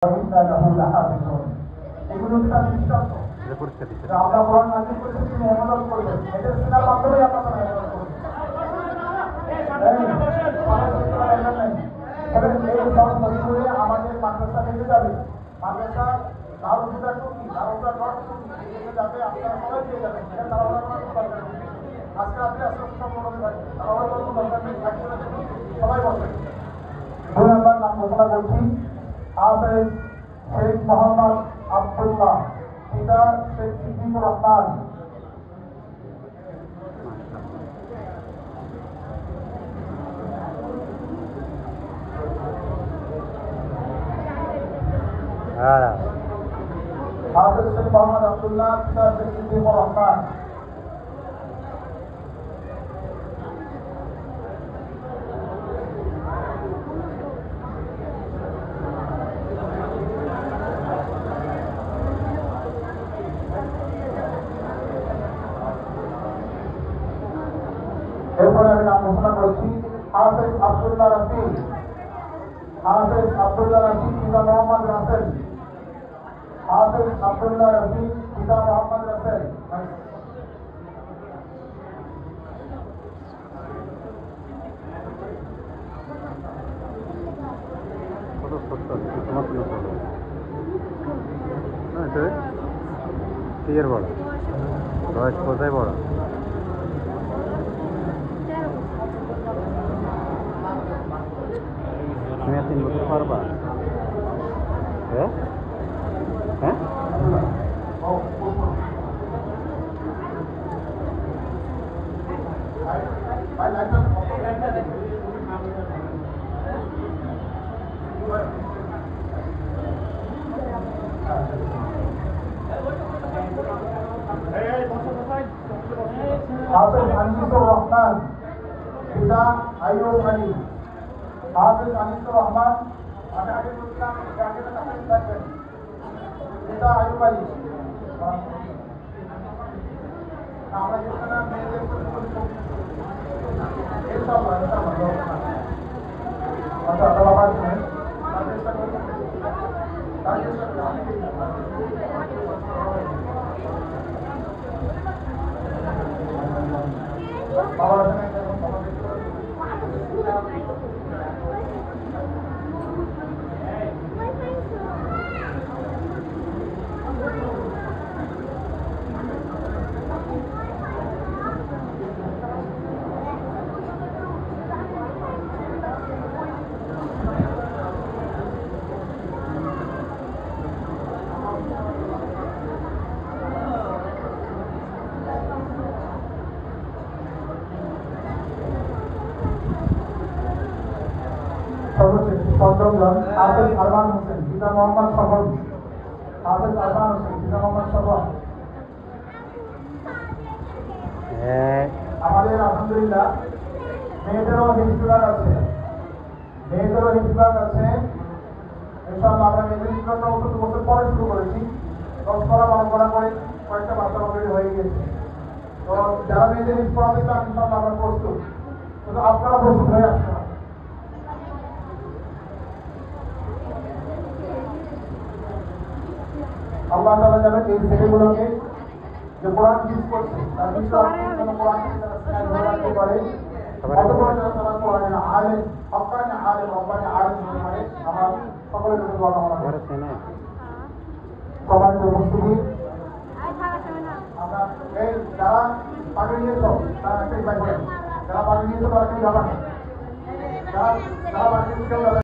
এগুলো তার দৃষ্টান্ত আমরা কোরআন নাযিল করেছি তিনি হেফাজত করবেন এদের সিনার মাধ্যমেই আপনারা হেফাজত করবেন। এই সব করে আমাদের মাদ্রাসা থেকে যাবে, মাদ্রাসা দারুলহুদা টুকি দারুলহুদা ডট টুকি যাবে, আপনারা সবাই পেয়ে যাবেন। এটা তাড়াহুড়া করার কোনো দরকার নেই। আজকে আপনি আস্তে আস্তে সব মনে হয় তাড়াহুড়া করার কোনো দরকার নেই। সবাই বলবেন। দুই নম্বর নাম ঘোষণা করছি হাফেজ শেখ মোহাম্মদ আব্দুল্লাহ, পিতা শেখ সিদ্দিকুর রহমান। হাফেজ শেখ মোহাম্মদ আব্দুল্লাহ, পিতা শেখ সিদ্দিকুর রহমান। এরপরে আমি নাম ঘোষণা করছি হাফেজ আব্দুল্লাহ রফি, হাফেজ আব্দুল্লাহ রফি, পিতা মোহাম্মদ রাসেল। হাফেজ আব্দুল্লাহ রফি, পিতা মোহাম্মদ রাসেল। বড় বয়স কোথায় বড় তুমি 3 বছর পারবা? হ্যাঁ হ্যাঁ হাফেজ আনিসুর রহমান, পিতা আইয়ুব আলী। হাফেজ আনিসুর রহমান, আমি আগে বলছিলাম ব্র্যাকেটের কাছে থাকবেন, পিতা আইয়ুব আলী। আমরা যেখানে মেয়েদের পঞ্চমজন হাফেজ আরমান হোসেন, পিতা মোহাম্মদ সফর। হাফেজ আরমান হোসেন, পিতা মোহাম্মদ সফর। আমাদের আলহামদুলিল্লাহ মেয়েদেরও হিফজ আছে, মেয়েদেরও হিফজ আছে। ইনশাআল্লাহ আমরা মেয়েদের হিফজটা 2 বছর পরে শুরু করেছি, 10 করা 12 করা করে কয়েকটা বাচ্চা অলরেডি হয়ে গেছে। তো যারা মেয়েদের হিফজ পড়াতে চান ইনশাআল্লাহ আমরা প্রস্তুত, কিন্তু আপনারা প্রস্তুত হয়ে আসতে হবে। আল্লাহ তাআলা জানেন এই ছেলেগুলোকে যে কোরআন হিফজ করছে তার ভিতরে কোরআন হিফজ করে অতঃপর তারা কোরআনের আলেম, হক্কানি আলেম, রব্বানি আলেম হতে পারে। আমার সকলের জন্য দোয়া কামনা করছি। সম্মানিত উপস্থিতি, আমরা এই যারা পাগড়ি নিয়েছ তারা একটাই বাইক, যারা পাগড়ি নিয়েছ তারা কেউ যাবে না, যারা পাগড়ি নিয়েছে